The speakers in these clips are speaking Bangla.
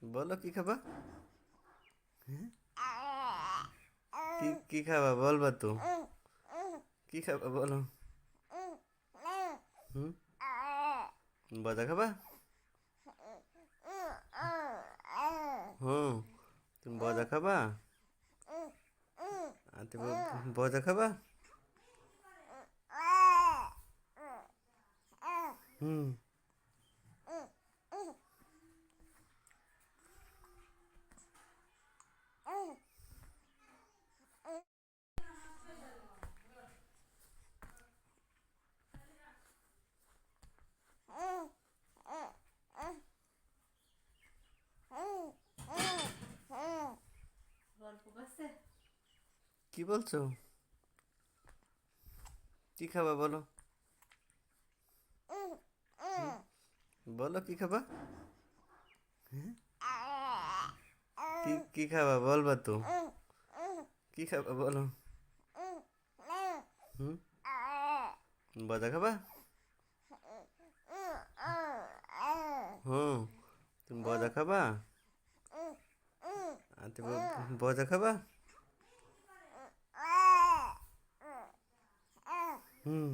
বলো কি খাবা? হ্যাঁ? কি খাবা বলবা তো? কি খাবা বলো? হুম? বাজা খাবা? হুম, তুমি বজা খাবা? তুমি বজা খাবা? হুম। কি বলছো? কি খাবা বলো? বলো কি খাবা? হ্যাঁ? কি খাবা বলবা তো? কি খাবা বলো? হুম? বাজা খাবা? হুম, তুমি বজা খাবা? তুমি বজা খাবা? হুম।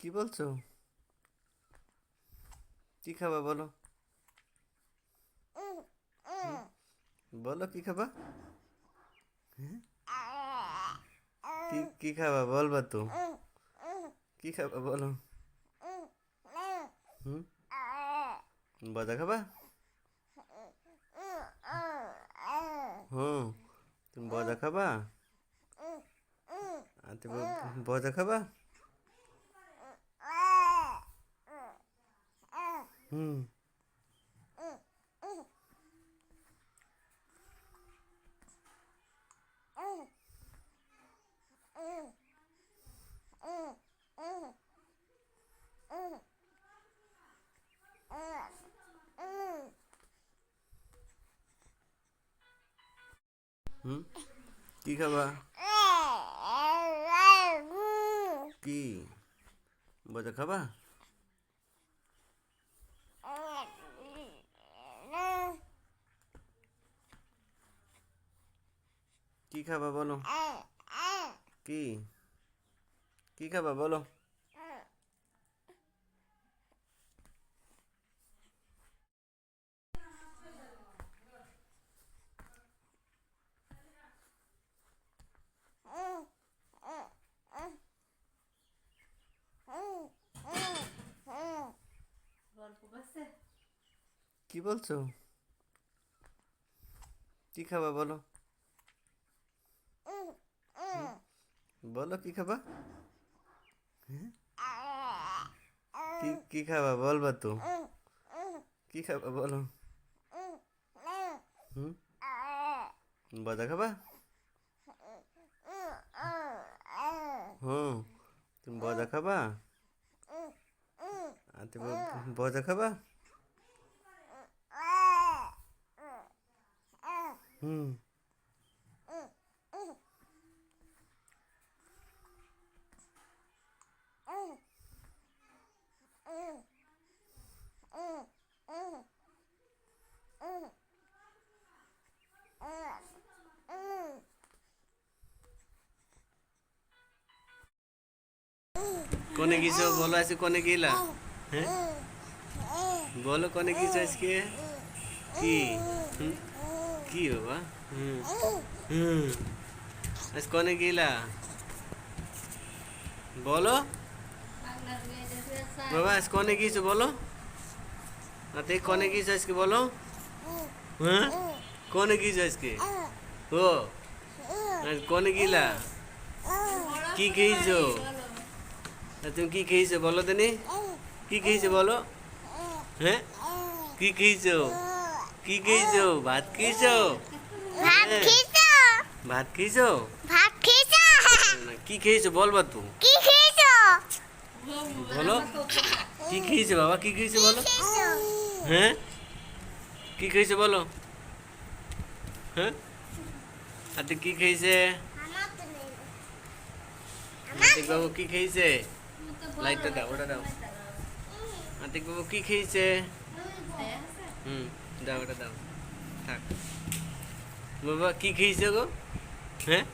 কি বলছো? কি খাবা বলো? বলো কি খাবা? হ্যাঁ? কি খাবা বলবা তো? কি খাবা বলো? হুম? বাজা খাবা? হুম, তুমি বজা খাবা? তুমি বজা খাবা? হুম। হুম, কি খাবা? কি বজা খাবা? কি খাবা বলো? কি কি খাবা বলো? কি বলছো? কি খাবা বলো? বলো কি খাবা? হ্যাঁ? কি খাবা বলবা তো? কি খাবা বলো? হুম? বাজা খাবা? হুম, তুমি বজা খাবা? তুমি বজা খাবা? হুম। কোনে গেছো বলো আজকে কোনে গেলা? হ্যাঁ, বলো কোনে গেছো আজকে? কি হুম? কি বাবা? হুম হুম, আজ কোনে গেলা? বলো বাবা আজ কোনে গেছো বলো? আতে কোনে গেছো আজকে বলো? হ্যাঁ, কোনে গেছো আজকে? ও আজ কোনে গেলা? কি খেয়েছো? তুমি কি খেয়েছো বলো তো নি? কি খেয়েছো বলো? হ্যাঁ, কি খেয়েছো? কি খেয়েছো? ভাত খেয়েছো? ভাত হ্যাঁ, খেয়েছো? ভাত খেয়েছো? ভাত খেয়েছো? না, কি খেয়েছো বলবা তো? কি খেয়েছো? বলো, কি খেয়েছো বাবা? কি খেয়েছো বলো? খেয়েছো? হ্যাঁ, কি খেয়েছো বলো? হ্যাঁ, আতে কি খেয়েছে? আমার তো নেই। আতিক বাবু কি খেয়েছে? লাইটটা দাও, ওটা দাও। আতিক বাবু কি খেয়েছে? হুম, দাও, ওটা দাও। থাক। বাবা কি খেয়েছে গো? হ্যাঁ,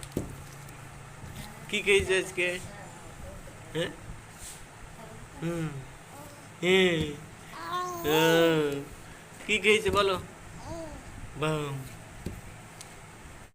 কি খেয়েছে আজকে? হ্যাঁ, হুম, হ্যাঁ, কি খেয়েছে বলো? বাম